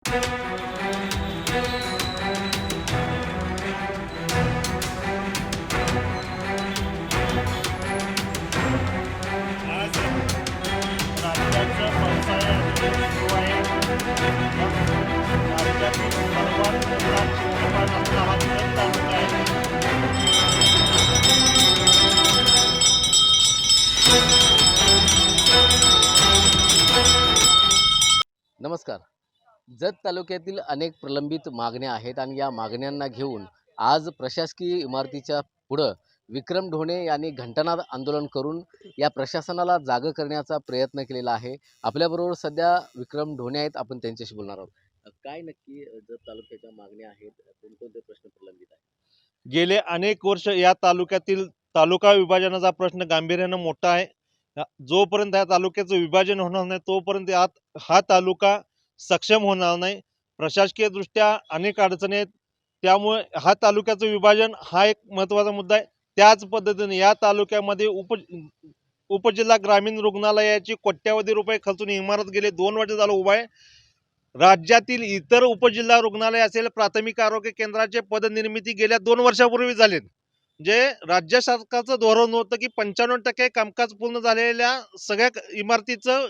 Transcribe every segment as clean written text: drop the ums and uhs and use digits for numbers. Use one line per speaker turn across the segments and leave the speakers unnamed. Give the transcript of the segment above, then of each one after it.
आज राज्याचं पावसाळ्यात सुरू आहे. राज्यातील सर्वात मोठा चित्रपट आपला हा जत तालुका आहे.
नमस्कार. जत तालुक्यातील अनेक प्रलंबित मागण्या आहेत आणि या मागण्यांना घेऊन आज प्रशासकीय इमारतीच्या पुढं विक्रम ढोणे यांनी घंटानाद आंदोलन करून या प्रशासनाला जागं करण्याचा प्रयत्न केलेला आहे. आपल्याबरोबर सध्या विक्रम ढोणे आहेत, आपण त्यांच्याशी बोलणार आहोत. काय नक्की जत तालुक्याच्या मागण्या आहेत, कोणकोणते प्रश्न प्रलंबित आहेत?
गेले अनेक वर्ष या तालुक्यातील तालुका विभाजनाचा प्रश्न गांभीर्यानं मोठा आहे. जोपर्यंत या तालुक्याचं विभाजन होणार नाही तोपर्यंत हा तालुका सक्षम होणार नाही. प्रशासकीय दृष्ट्या अनेक अडचणी आहेत, त्यामुळे हा तालुक्याचं विभाजन हा एक महत्त्वाचा मुद्दा आहे. त्याच पद्धतीने या तालुक्यामध्ये उपजिल्हा ग्रामीण रुग्णालयाची कोट्यावधी रुपये खर्चून इमारत गेले 2 वर्ष झालं उभा आहे. राज्यातील इतर उपजिल्हा रुग्णालय असेल, प्राथमिक आरोग्य केंद्राचे पदनिर्मिती गेल्या 2 वर्षापूर्वी झालेत. जे राज्य सरकारचं धोरण होतं की 95% कामकाज पूर्ण झालेल्या सगळ्या इमारतीचं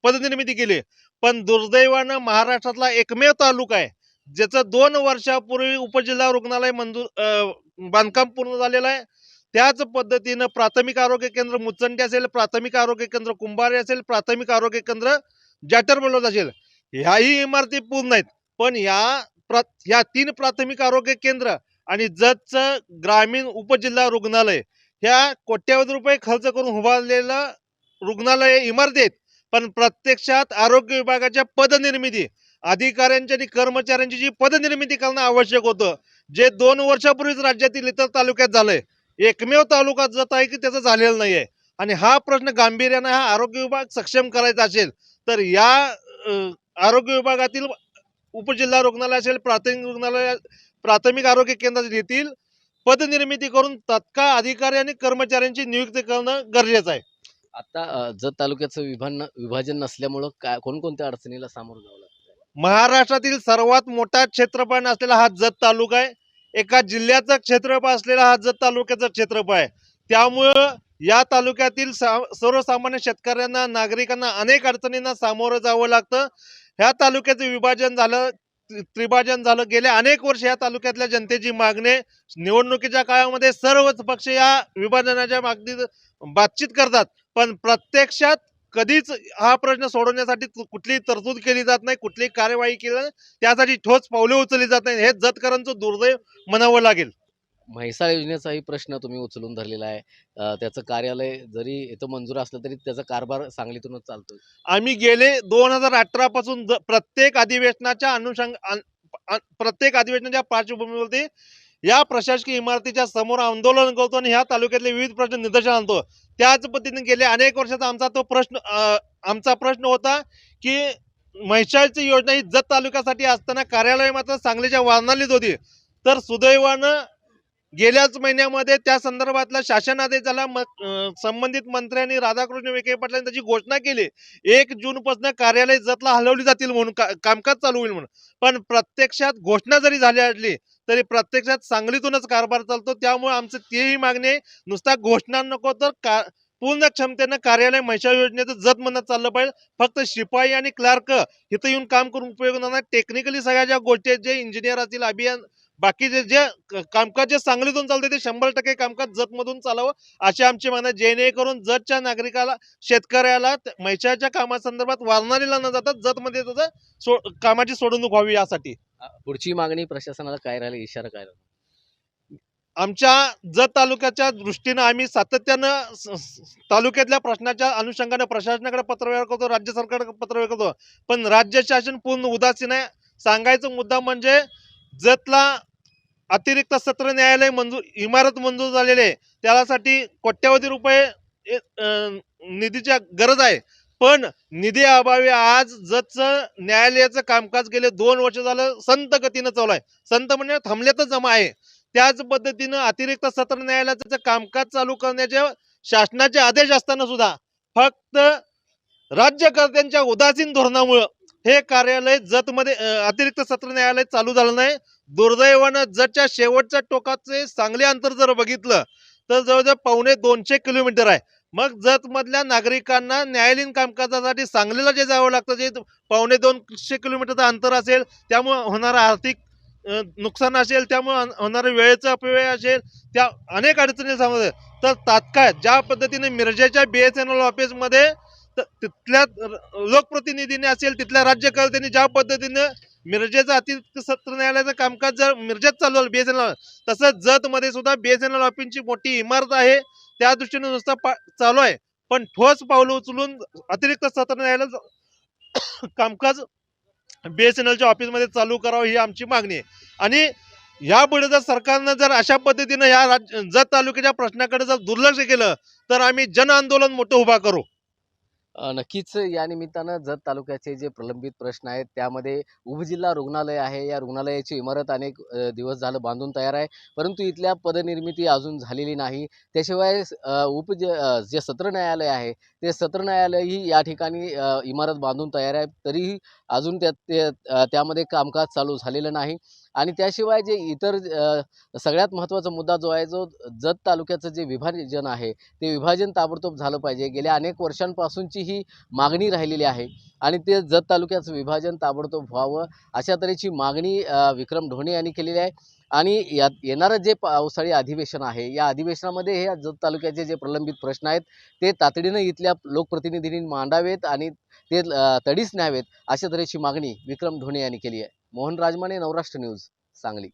पदनिर्मिती केली, पण दुर्दैवानं महाराष्ट्रातला एकमेव तालुका आहे ज्याचं 2 वर्षापूर्वी उपजिल्हा रुग्णालय बांधकाम पूर्ण झालेलं आहे. त्याच पद्धतीनं प्राथमिक आरोग्य केंद्र मुचंडी असेल, प्राथमिक आरोग्य केंद्र कुंभारे असेल, प्राथमिक आरोग्य केंद्र जाटरबलोद असेल, ह्याही इमारती पूर्ण आहेत. पण ह्या 3 प्राथमिक आरोग्य केंद्र आणि जतचं ग्रामीण उपजिल्हा रुग्णालय ह्या कोट्यावधी रुपये खर्च करून उभारलेलं रुग्णालय इमारती आहेत, पण प्रत्यक्षात आरोग्य विभागाच्या पदनिर्मिती अधिकाऱ्यांची आणि कर्मचाऱ्यांची जी पदनिर्मिती करणं आवश्यक होतं, जे 2 वर्षापूर्वीच राज्यातील इतर तालुक्यात झालंय. एकमेव तालुका जत आहे की त्याचं झालेलं नाही आहे. आणि हा प्रश्न गांभीर्यानं हा आरोग्य विभाग सक्षम करायचा असेल तर या आरोग्य विभागातील उपजिल्हा रुग्णालय असेल, प्राथमिक आरोग्य केंद्रात येथील पदनिर्मिती करून तत्काळ अधिकारी आणि कर्मचाऱ्यांची नियुक्ती करणं गरजेचं आहे.
आता जत तालुक्याचं विभाजन नसल्यामुळं काय कोणकोणत्या अडचणीला सामोरं जावं लागतं?
महाराष्ट्रातील सर्वात मोठा क्षेत्रफळ असलेला हा जत तालुका आहे. एका जिल्ह्याचं क्षेत्रफळ असलेला हा जत तालुक्याचं क्षेत्रफळ आहे. त्यामुळं या तालुक्यातील सर्वसामान्य शेतकऱ्यांना, नागरिकांना अनेक अडचणींना सामोरं जावं लागतं. ह्या तालुक्याचं विभाजन झालं, त्रिभाजन झालं. गेल्या अनेक वर्ष या तालुक्यातल्या जनतेची मागणी, निवडणुकीच्या काळामध्ये सर्वच पक्ष या विभाजनाच्या मागणीत बातचीत करतात, पण प्रत्यक्षात कधीच हा प्रश्न सोडवण्यासाठी कुठलीही तरतूद केली जात नाही, कुठलीही कार्यवाही केली नाही, त्यासाठी ठोस पावले उचलली जात नाही. हे जतकरांचं दुर्दैव म्हणावं लागेल.
म्हैसाळ योजनेचाही प्रश्न तुम्ही उचलून धरलेला आहे. त्याचं कार्यालय जरी इथं मंजूर असलं तरी त्याचा कारभार सांगलीतूनच चालतोय.
आम्ही गेले 2018 पासून प्रत्येक अधिवेशनाच्या पार्श्वभूमीवरती या प्रशासकीय इमारतीच्या समोर आंदोलन करतो आणि ह्या तालुक्यातले विविध प्रश्न निदर्शन आणतो. त्याच पद्धतीने गेल्या अनेक वर्षाचा आमचा प्रश्न होता की म्हैसाळची योजना ही जत तालुक्यासाठी असताना कार्यालय मात्र सांगलीच्या वारणालीत होती. तर सुदैवानं गेल्याच महिन्यामध्ये त्या संदर्भातला शासन आदेश झाला. संबंधित मंत्र्यांनी राधाकृष्ण विखे पाटलांनी त्याची घोषणा केली, 1 जून पासून कार्यालय जतला हलवली जातील म्हणून, कामकाज चालू होईल म्हणून. पण प्रत्यक्षात घोषणा जरी झाली असली तरी प्रत्यक्षात सांगलीतूनच कारभार चालतो. त्यामुळे आमचं तेही मागणी नुसता घोषणा नको तर पूर्ण क्षमतेनं कार्यालय म्हैसाळ योजनेचं जत म्हणत चाललं पाहिजे. फक्त शिपाई आणि क्लार्क इथं येऊन काम करून उपयोग नाही. टेक्निकली सगळ्या ज्या गोष्टी आहेत, जे इंजिनियर असतील, अभियान, बाकीचे जे कामकाज जे सांगलीतून चालते ते 100% कामकाज जतमधून चालावं अशी आमची मागणी, जेणेकरून जतच्या नागरिकाला, शेतकऱ्याला म्हैसाळच्या कामासंदर्भात वारणारीला न जाता जतमध्ये त्याचं कामाची सोडवणूक व्हावी. यासाठी
पुढची मागणी प्रशासनाला काय राहिली, इशारा काय राहिला?
आमच्या जत तालुक्याच्या दृष्टीनं आम्ही सातत्यानं तालुक्यातल्या प्रश्नाच्या अनुषंगाने प्रशासनाकडे पत्रव्यवहार करतो, राज्य सरकारकडे पत्रव्यवहार करतो, पण राज्य शासन पूर्ण उदासीन आहे. सांगायचा मुद्दा म्हणजे जतला अतिरिक्त सत्र न्यायालय इमारत मंजूर झालेली आहे, त्यासाठी कोट्यावधी रुपये निधीची गरज आहे. पण निधी अभावी आज जतचं न्यायालयाचं कामकाज गेले 2 वर्ष झालं संत गतीनं चालू आहे. संत म्हणजे थांबल्यातच जमा आहे. त्याच पद्धतीनं अतिरिक्त सत्र न्यायालयाचं कामकाज चालू करण्याचे शासनाचे आदेश असताना सुद्धा फक्त राज्यकर्त्यांच्या उदासीन धोरणामुळे हे कार्यालय जतमध्ये अतिरिक्त सत्र न्यायालय चालू झालं नाही. दुर्दैवानं जतच्या शेवटच्या टोकाचे सांगली अंतर जर बघितलं तर जवळजवळ पावणे 200 किलोमीटर आहे. मग जतमधल्या नागरिकांना न्यायालयीन कामकाजासाठी सांगलीला जे जावं लागतं, जे पावणे 200 किलोमीटरचं अंतर असेल, त्यामुळे होणारं आर्थिक नुकसान असेल, त्यामुळे होणारं वेळेचा अपव्यय असेल, त्या अनेक अडचणी समोर. तर तात्काळ ज्या पद्धतीने मिरजेच्या BSNL ऑफिसमध्ये तिथल्या लोकप्रतिनिधीने असेल, तिथल्या राज्यकर्त्यांनी ज्या पद्धतीने मिरजेचं अतिरिक्त सत्र न्यायालयाचं कामकाज जर मिरजेत चालू झालं BSNL, तसंच जतमध्ये सुद्धा BSNL ऑफिसची मोठी इमारत आहे, त्या दृष्टीने नुसतं चालू आहे. पण ठोस पावलं उचलून अतिरिक्त सत्र न्यायालयाचं कामकाज BSNLच्या ऑफिसमध्ये चालू करावं ही आमची मागणी आहे. आणि यापुढे जर सरकारनं जर अशा पद्धतीनं जत तालुक्याच्या प्रश्नाकडे जर दुर्लक्ष केलं तर आम्ही जन आंदोलन मोठं उभा करू.
नक्कीच या निमित्तानं जत तालुक्याचे जे प्रलंबित प्रश्न आहेत त्यामध्ये उपजिल्हा रुग्णालय आहे. या रुग्णालयाची इमारत अनेक दिवस झालं बांधून तयार आहे, परंतु इथल्या पदनिर्मिती अजून झालेली नाही. त्याशिवाय जे सत्र न्यायालय आहे ते सत्र न्यायालयही या ठिकाणी इमारत बांधून तयार आहे, तरीही अजून त्यामध्ये कामकाज चालू झालेलं नाही. आणि त्याशिवाय जे इतर सगळ्यात महत्त्वाचा मुद्दा जो आहे, जो जत तालुक्याचं जे विभाजन आहे ते विभाजन ताबडतोब झालं पाहिजे. गेल्या अनेक वर्षांपासूनची ही मागणी राहिलेली आहे आणि ते जत तालुक्याचं विभाजन ताबडतोब व्हावं अशा तऱ्हेची मागणी विक्रम ढोणे यांनी केलेली आहे. आणि येणारं जे पावसाळी अधिवेशन आहे, या अधिवेशनामध्ये हे जत तालुक्याचे जे प्रलंबित प्रश्न आहेत ते तातडीनं इथल्या लोकप्रतिनिधींनी मांडावेत आणि ते तडीस न्यावेत अशा तऱ्हेची मागणी विक्रम ढोणे यांनी केली आहे. मोहन राजमाने, नवराष्ट्र न्यूज, सांगली.